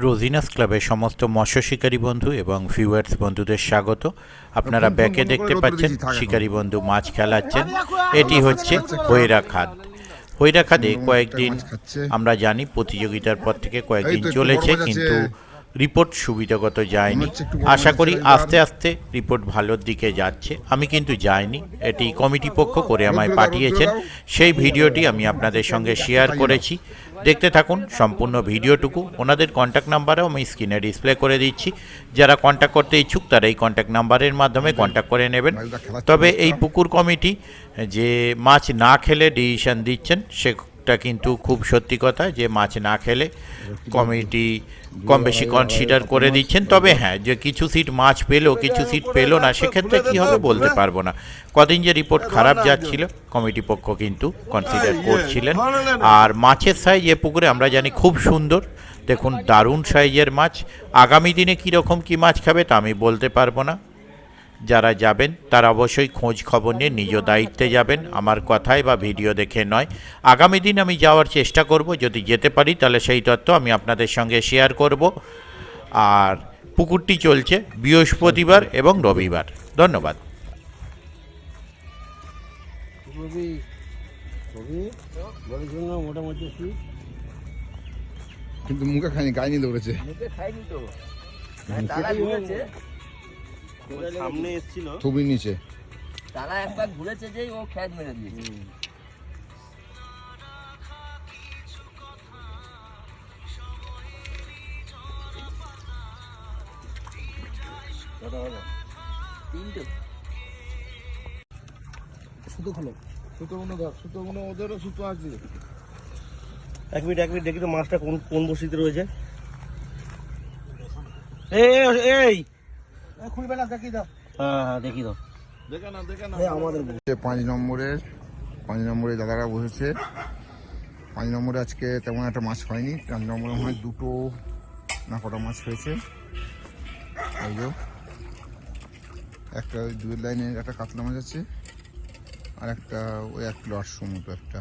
রোজিনাস ক্লাবের সমস্ত মৎস্য শিকারী বন্ধু এবং ভিউয়ার্স বন্ধুদের স্বাগত। আপনারা ব্যাকে দেখতে পাচ্ছেন শিকারী বন্ধু মাছ খেলাচ্ছেন। এটি হচ্ছে হৈরা খাদ। হৈরা খাদে কয়েকদিন আমরা জানি প্রতিযোগিতার পর থেকে কয়েকদিন চলেছে, কিন্তু রিপোর্ট সুবিধাগত যায়নি। আশা করি আস্তে আস্তে রিপোর্ট ভালোর দিকে যাচ্ছে। আমি কিন্তু যাইনি, এটি কমিটি পক্ষ করে আমায় পাঠিয়েছেন। সেই ভিডিওটি আমি আপনাদের সঙ্গে শেয়ার করেছি, দেখতে থাকুন সম্পূর্ণ ভিডিওটুকু। ওনাদের কন্ট্যাক্ট নাম্বারও আমি স্ক্রিনে ডিসপ্লে করে দিচ্ছি। যারা কন্ট্যাক্ট করতে ইচ্ছুক তারা এই কন্ট্যাক্ট নাম্বারের মাধ্যমে কন্ট্যাক্ট করে নেবেন। তবে এই পুকুর কমিটি যে মাছ না খেলে ডিসিশন দিচ্ছেন সেটা কিন্তু খুব সত্যি কথা, যে মাছ না খেলে কমিটি কম বেশি কনসিডার করে দিচ্ছেন। তবে হ্যাঁ, যে কিছু সিট মাছ পেলো কিছু সিট পেলো না, সেক্ষেত্রে কী হবে বলতে পারবো না। কদিন যে রিপোর্ট খারাপ যাচ্ছিল কমিটি পক্ষ কিন্তু কনসিডার করছিলেন। আর মাছের সাইজ এ পুকুরে আমরা জানি খুব সুন্দর, দেখুন দারুণ সাইজের মাছ। আগামী দিনে কীরকম কী মাছ খাবে তা আমি বলতে পারবো না। যারা যাবেন তারা অবশ্যই খোঁজ খবর নিয়ে নিজ দায়িত্বে যাবেন, আমার কথায় বা ভিডিও দেখে নয়। আগামী দিন আমি যাওয়ার চেষ্টা করব, যদি যেতে পারি তাহলে সেই তথ্য আমি আপনাদের সঙ্গে শেয়ার করব। আর পুকুরটি চলছে বৃহস্পতিবার এবং রবিবার। ধন্যবাদ। কিন্তু মুখে খাইনি, গায়ে দৌড়েছে। সামনে এসেছিল ছবির নিচে তারা একবার ঘুরেছে যে ও খ্যাত মেরে দিয়েছে। সুতো খোলো, সুতো গুলো ধর, সুতো গুলো ওদেরও সুতো আছে। এক মিনিট দেখি তো মাছটা কোন কোন বসিতে রয়েছে। এই খুলবে না, দেখি দাও। হ্যাঁ দেখি দাও। আমাদের 5 নম্বরে দাদারা বসেছে। 5 নম্বরে আজকে তেমন একটা মাছ হয়নি। 4 নম্বরে হয় দুটো না কটা মাছ হয়েছে। এই যে একটা ওই 2 লাইনে একটা কাতলা মাছ আছে, আর একটা ওই 1 কিলো 800 মতো একটা।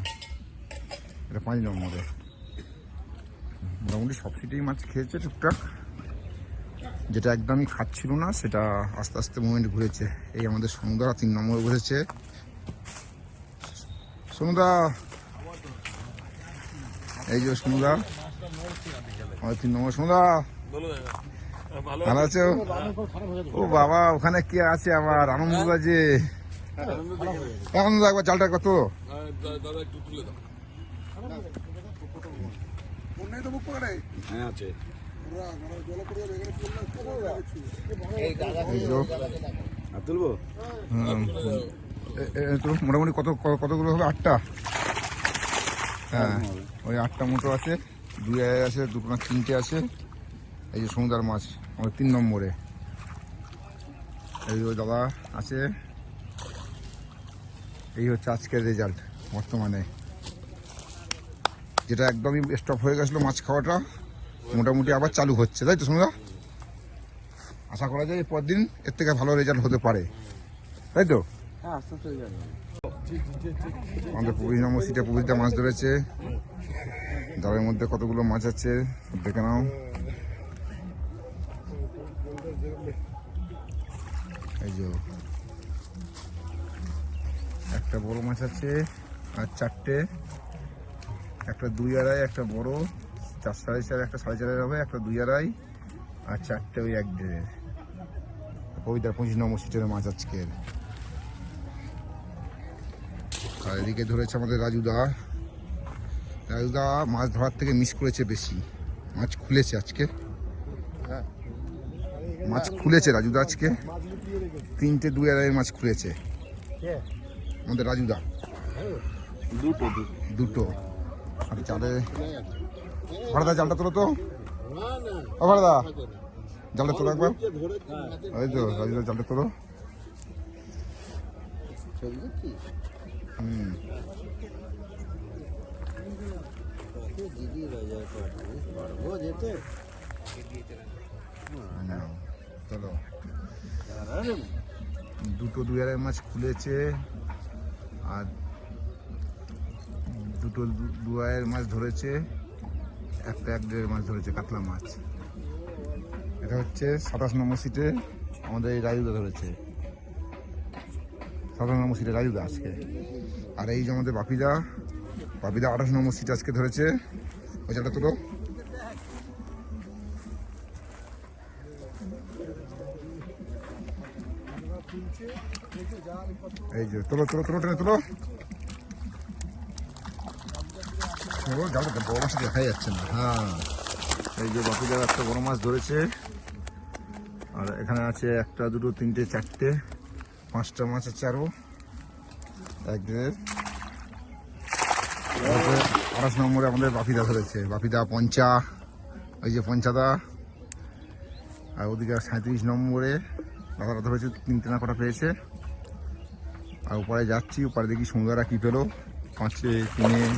এটা 5 নম্বরে মোটামুটি সব সিটেই মাছ খেয়েছে টুকটাক। যেটা একদমই খাচ্ছিল না সেটা আস্তে আস্তে মুভমেন্ট ঘুরেছে। এই আমাদের সমুদা 3 নম্বরে বসেছে। সমুদা, এই যে সমুদা আমাদের 3 নম্বর। সমুদা ভালো আছো? ও বাবা, ওখানে কে আছে আবার? আনন্দ বাজে। আনন্দ, একবার জালটা কত আছে। মোটামুটি কতগুলো হবে? 8টা। হ্যাঁ, ওই 8টা মোটো আছে। 2 আছে, 2 না 3টে আছে। এই যে সমুদ্র মাছ আমাদের 3 নম্বরে। এই ওই দাদা আছে। এই হচ্ছে আজকের রেজাল্ট বর্তমানে। যেটা একদমই স্টপ হয়ে গেছিলো মাছ খাওয়াটা, মোটামুটি আবার চালু হচ্ছে, তাই তো সমুদ্র? আশা করা যায় এরপর দিন এর থেকে ভালো রেজাল্ট হতে পারে, তাই তো? আমাদের 25 নম্বর সিটে 25টা মাছ ধরেছে। জালের মধ্যে কতগুলো মাছ আছে দেখে নাও। এই যে একটা বড় মাছ আছে, আর 4টে, একটা 2 আড়াই, একটা বড় 4 সাড়ে 4, একটা 4.5 হবে, একটা 2 আড়াই, আর 4টে ওই 1.5। ওইটা 25 নম্বর সিটের মাছ আজকের। আর এদিকে ধরেছে আমাদের রাজুদা। রাজুদা মাছ ধরার থেকে মিস করেছে বেশি। মাছ খুলেছে আজকে, মাছ খুলেছে রাজুদা আজকে। 3টে 2 আড়াইয়ের মাছ খুলেছে আমাদের রাজুদা। দুটো। আর জালে ভাড়াদা জালটা তোলো তো। ও ভাড়াদা, জালটা তোলো একবার। ওই তো রাজুদা, জালটা তোলো। চলো, দুটো 2 আড়াই মাছ খুলেছে, আর দুটো 2 আড়াইয়ের মাছ ধরেছে, একটা 1.5 মাছ ধরেছে কাতলা মাছ। এটা হচ্ছে 27 নম্বর সিটে আমাদের এই রাজুদা ধরেছে, 27 নম্বর সিটে রাজুদা আজকে। আর এই যে আমাদের বাপিদা 28 নম্বর সিট আজকে ধরেছে। ওই জায়গাটা তুলো, এই যে তুলো তুলো তুলো টেনে তুলো। জালটা বড় মাছ দেখাই যাচ্ছে না। হ্যাঁ, এই যে বাপিদা একটা বড় মাছ ধরেছে। আর এখানে আছে 1 2 3 4 5টা মাছ আছে আরো। 1 2 28 নম্বরে আমাদের বাপিদা ধরেছে, বাপিদা পঞ্চা, ওই যে পঞ্চাদা। আর ওদিকে 37 নম্বরে দাদারা ধরেছে, 3টে না কটা পেয়েছে। আর উপরে যাচ্ছি, উপরে দেখি সুন্দরা কি পেলো, 5 3